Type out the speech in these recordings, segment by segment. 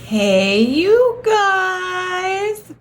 Hey, you guys!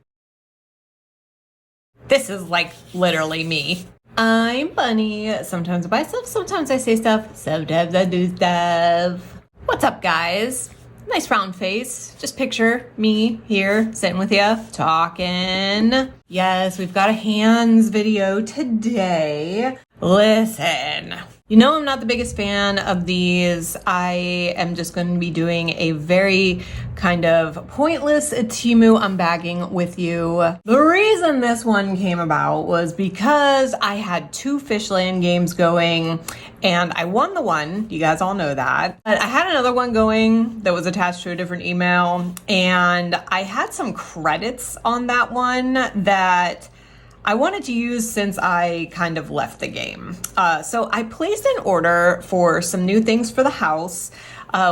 This is like literally me. I'm Bunny. Sometimes I buy stuff, sometimes I say stuff, sometimes I do stuff. What's up, guys? Nice round face. Just picture me here sitting with you, talking. Yes, we've got a hands video today. Listen, you know I'm not the biggest fan of these. I am just going to be doing a very kind of pointless Temu unbagging with you. The reason this one came about was because I had two FISHLAND games going and I won the one, you guys all know that. But I had another one going that was attached to a different email, and I had some credits on that one that I wanted to use since I kind of left the game. So I placed an order for some new things for the house.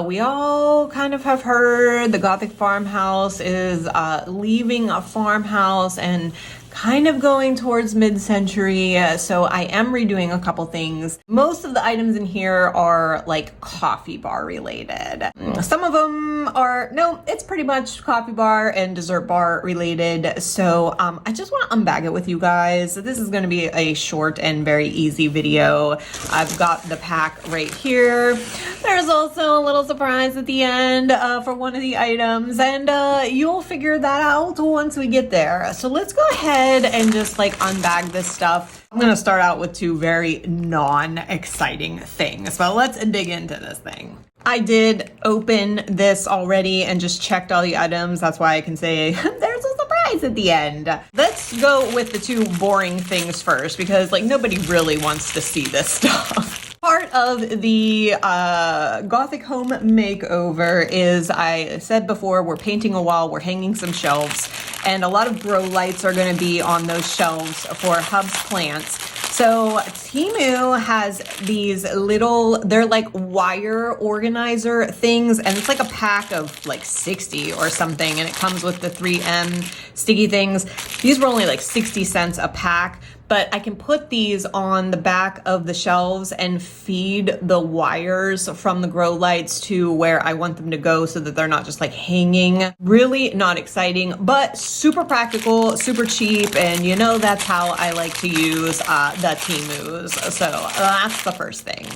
We all kind of have heard the Gothic farmhouse is leaving a farmhouse and kind of going towards mid-century, so I am redoing a couple things. Most of the items in here are like coffee bar related. Some of them are, no, it's pretty much coffee bar and dessert bar related. So I just want to unbag it with you guys. This is going to be a short and very easy video. I've got the pack right here. There's also a little surprise at the end for one of the items, and you'll figure that out once we get there. So let's go ahead and just like unbag this stuff. I'm gonna start out with two very non-exciting things, but let's dig into this thing. I did open this already and just checked all the items. That's why I can say there's a surprise at the end. Let's go with the two boring things first, because like nobody really wants to see this stuff. Part of the Gothic home makeover is, I said before, we're painting a wall, we're hanging some shelves, and a lot of grow lights are going to be on those shelves for Hub's plants. So Temu has these little, they're like wire organizer things, and it's like a pack of like 60 or something, and it comes with the 3M sticky things. These were only like 60 cents a pack, but I can put these on the back of the shelves and feed the wires from the grow lights to where I want them to go so that they're not just like hanging. Really not exciting, but super practical, super cheap, and you know that's how I like to use the Temus. So that's the first thing.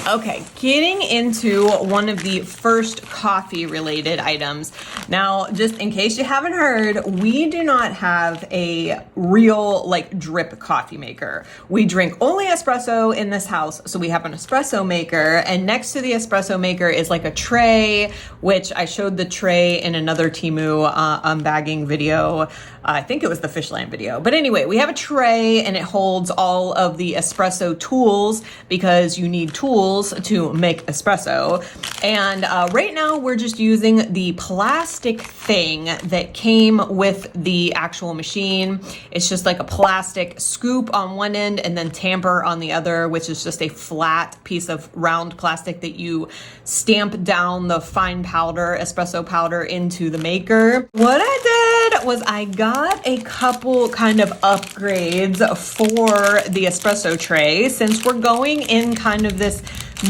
Okay, getting into one of the first coffee related items. Now, just in case you haven't heard, we do not have a real like drip coffee maker. We drink only espresso in this house, so we have an espresso maker, and next to the espresso maker is like a tray, which I showed the tray in another Temu unbagging video. I think it was the FISHLAND video. But anyway, we have a tray and it holds all of the espresso tools, because you need tools to make espresso. And right now we're just using the plastic thing that came with the actual machine. It's just like a plastic scoop on one end and then tamper on the other, which is just a flat piece of round plastic that you stamp down the fine powder, espresso powder, into the maker. What I did was I got a couple kind of upgrades for the espresso tray, since we're going in kind of this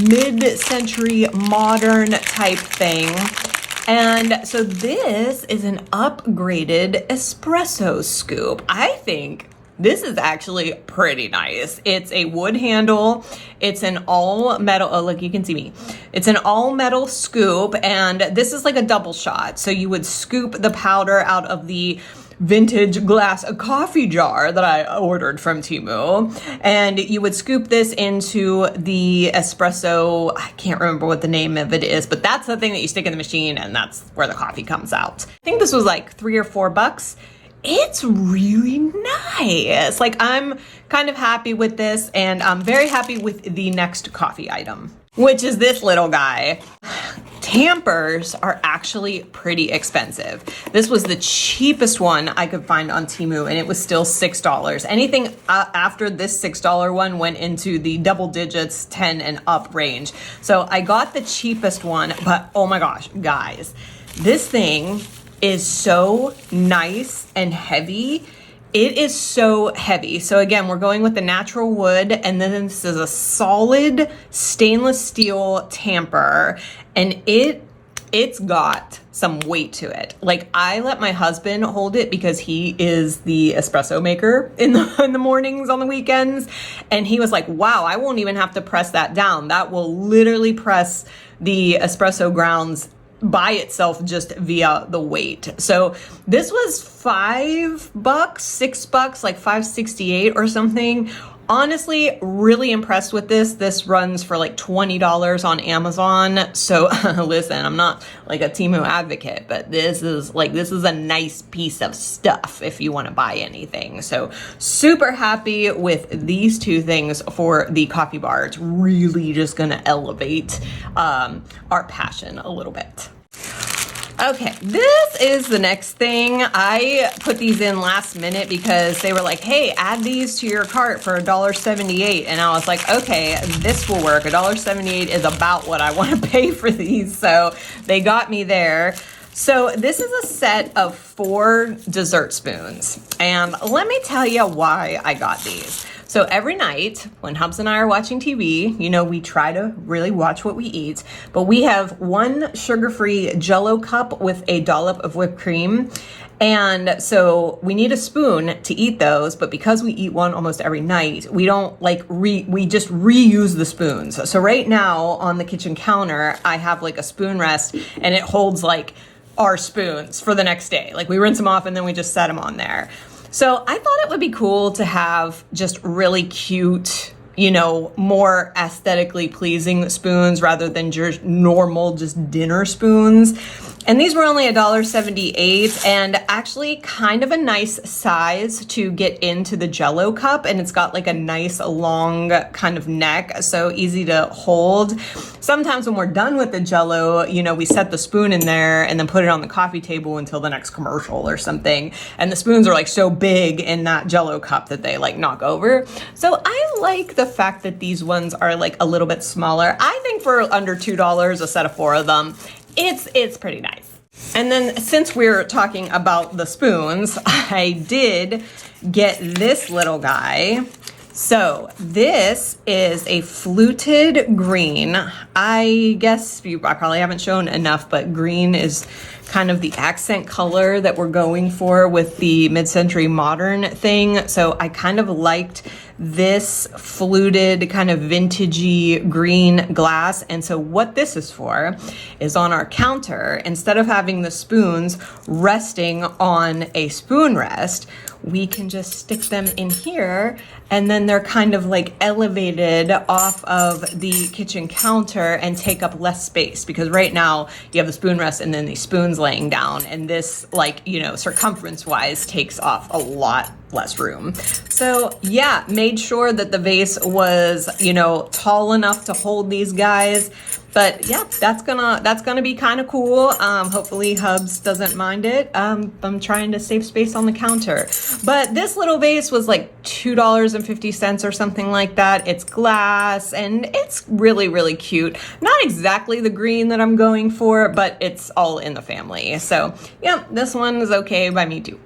mid-century modern type thing. And so this is an upgraded espresso scoop. I think this is actually pretty nice. It's a wood handle. It's an all metal, oh look, you can see me. It's an all metal scoop, and this is like a double shot. So you would scoop the powder out of the vintage glass coffee jar that I ordered from Temu, and you would scoop this into the espresso, I can't remember what the name of it is, but that's the thing that you stick in the machine, and that's where the coffee comes out. I think this was like $3 or $4. It's really nice. Like, I'm kind of happy with this, and I'm very happy with the next coffee item, which is this little guy. Tampers are actually pretty expensive. This was the cheapest one I could find on Temu, and it was still $6. Anything after this $6 one went into the double digits, 10 and up range. So I got the cheapest one, but oh my gosh, guys, this thing is so nice and heavy. It is so heavy. So again, we're going with the natural wood, and then this is a solid stainless steel tamper, and it's got some weight to it. Like, I let my husband hold it because he is the espresso maker in the mornings on the weekends. And he was like, wow, I won't even have to press that down. That will literally press the espresso grounds by itself just via the weight. So this was $5, $6, like $5.68 or something. Honestly, really impressed with this. This runs for like $20 on Amazon. So listen, I'm not like a Temu advocate, but this is a nice piece of stuff if you want to buy anything. So super happy with these two things for the coffee bar. It's really just going to elevate our passion a little bit. Okay, this is the next thing. I put these in last minute because they were like, hey, add these to your cart for $1.78. And I was like, okay, this will work. $1.78 is about what I want to pay for these. So they got me there. So this is a set of 4 dessert spoons. And let me tell you why I got these. So every night when Hubs and I are watching TV, you know, we try to really watch what we eat, but we have one sugar-free Jell-O cup with a dollop of whipped cream. And so we need a spoon to eat those, but because we eat one almost every night, we don't like we just reuse the spoons. So right now on the kitchen counter, I have like a spoon rest, and it holds like our spoons for the next day. Like, we rinse them off and then we just set them on there. So I thought it would be cool to have just really cute, you know, more aesthetically pleasing spoons rather than just normal, just dinner spoons. And these were only $1.78, and actually kind of a nice size to get into the Jell-O cup. And it's got like a nice long kind of neck, so easy to hold. Sometimes when we're done with the Jell-O, you know, we set the spoon in there and then put it on the coffee table until the next commercial or something. And the spoons are like so big in that Jell-O cup that they like knock over. So I like the fact that these ones are like a little bit smaller. I think for under $2, a set of 4 of them, it's pretty nice. And then since we're talking about the spoons, I did get this little guy. So this is a fluted green. I guess I probably haven't shown enough, but green is kind of the accent color that we're going for with the mid-century modern thing. So I kind of liked this fluted kind of vintagey green glass. And so what this is for is on our counter, instead of having the spoons resting on a spoon rest, we can just stick them in here, and then they're kind of like elevated off of the kitchen counter and take up less space, because right now you have the spoon rest and then these spoons laying down, and this, like, you know, circumference wise takes off a lot less room. So yeah, made sure that the vase was, you know, tall enough to hold these guys. But yeah, that's gonna be kind of cool. Hopefully Hubs doesn't mind it. I'm trying to save space on the counter. But this little vase was like $2.50 or something like that. It's glass and it's really, really cute. Not exactly the green that I'm going for, but it's all in the family. So yeah, this one is okay by me too.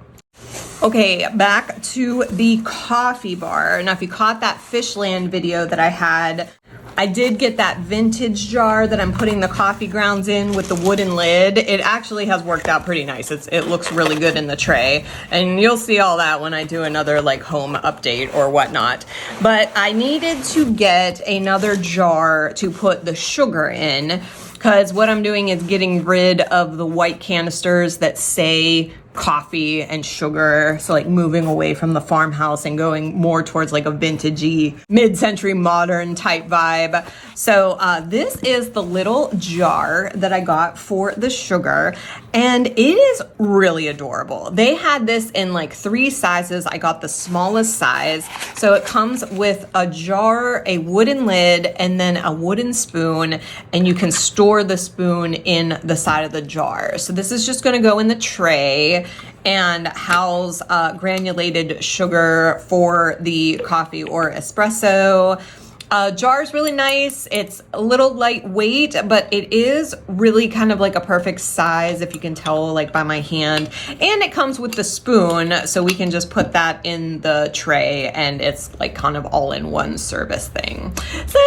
Okay, back to the coffee bar. Now, if you caught that FISHLAND video that I had, I did get that vintage jar that I'm putting the coffee grounds in with the wooden lid. It actually has worked out pretty nice. It looks really good in the tray, and you'll see all that when I do another like home update or whatnot. But I needed to get another jar to put the sugar in, because what I'm doing is getting rid of the white canisters that say coffee and sugar, so like moving away from the farmhouse and going more towards like a vintagey mid-century modern type vibe. So this is the little jar that I got for the sugar, and it is really adorable. They had this in like 3 sizes. I got the smallest size. So it comes with a jar, a wooden lid, and then a wooden spoon, and you can store the spoon in the side of the jar. So this is just going to go in the tray and house granulated sugar for the coffee or espresso. Jar's really nice. It's a little lightweight, but it is really kind of like a perfect size, if you can tell like by my hand. And it comes with the spoon, so we can just put that in the tray and it's like kind of all in one service thing. So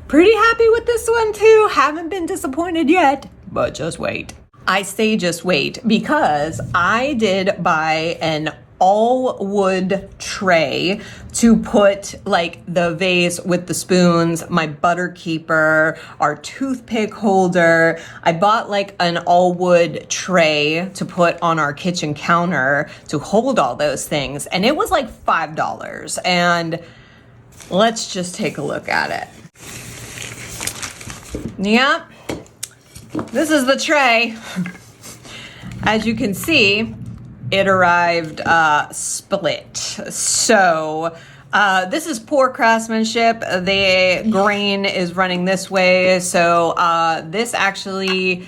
pretty happy with this one too. Haven't been disappointed yet, but just wait. I say just wait because I did buy an all wood tray to put like the vase with the spoons, my butter keeper, our toothpick holder. I bought like an all wood tray to put on our kitchen counter to hold all those things. And it was like $5. And let's just take a look at it. Yep. This is the tray. As you can see, it arrived split. So this is poor craftsmanship. The grain is running this way. So this actually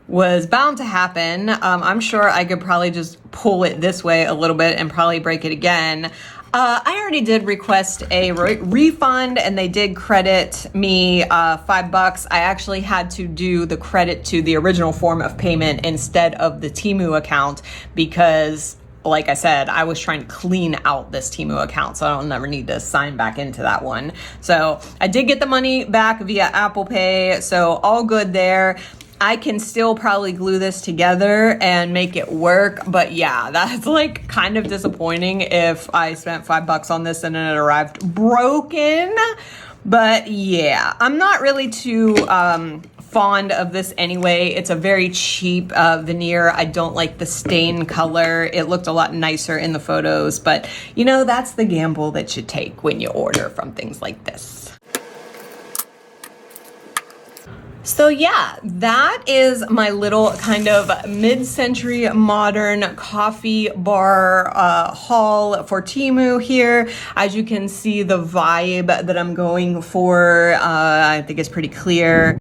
was bound to happen. I'm sure I could probably just pull it this way a little bit and probably break it again. I already did request a refund and they did credit me $5. I actually had to do the credit to the original form of payment instead of the Temu account because, like I said, I was trying to clean out this Temu account, so I don't never need to sign back into that one. So I did get the money back via Apple Pay, so all good there. I can still probably glue this together and make it work, but yeah, that's like kind of disappointing if I spent $5 on this and then it arrived broken. But yeah, I'm not really too fond of this anyway. It's a very cheap veneer. I don't like the stain color. It looked a lot nicer in the photos, but you know, that's the gamble that you take when you order from things like this. So yeah, that is my little kind of mid-century modern coffee bar haul for Temu here. As you can see, the vibe that I'm going for, I think is pretty clear.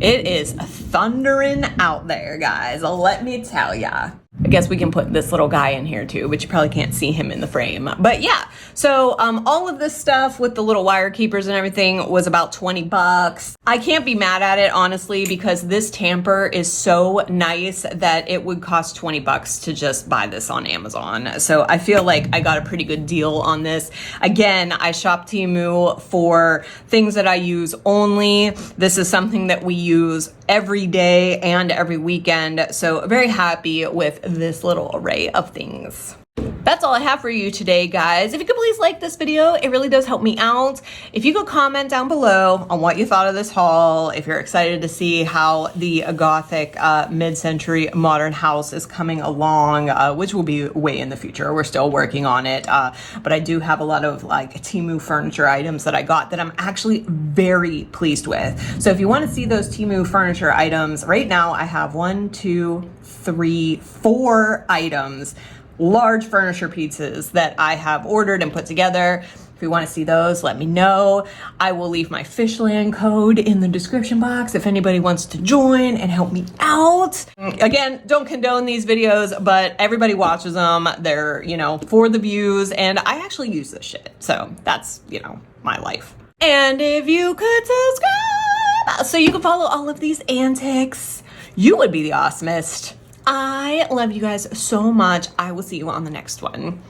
It is thundering out there, guys. Let me tell ya. I guess we can put this little guy in here too, but you probably can't see him in the frame. But yeah, so all of this stuff with the little wire keepers and everything was about $20. I can't be mad at it, honestly, because this tamper is so nice that it would cost $20 to just buy this on Amazon. So I feel like I got a pretty good deal on this. Again, I shop Temu for things that I use only. This is something that we use every day and every weekend. So very happy with this little array of things. That's all I have for you today, guys. If you could please like this video, it really does help me out. If you could comment down below on what you thought of this haul, if you're excited to see how the Gothic mid-century modern house is coming along, which will be way in the future. We're still working on it, but I do have a lot of like Temu furniture items that I got that I'm actually very pleased with. So if you want to see those Temu furniture items, right now I have 1, 2, 3, 4 items. Large furniture pieces that I have ordered and put together. If you want to see those, let me know. I will leave my FISHLAND code in the description box if anybody wants to join and help me out. Again, don't condone these videos, but everybody watches them. They're, you know, for the views, and I actually use this shit. So that's, you know, my life. And if you could subscribe so you can follow all of these antics, you would be the awesomest. I love you guys so much. I will see you on the next one.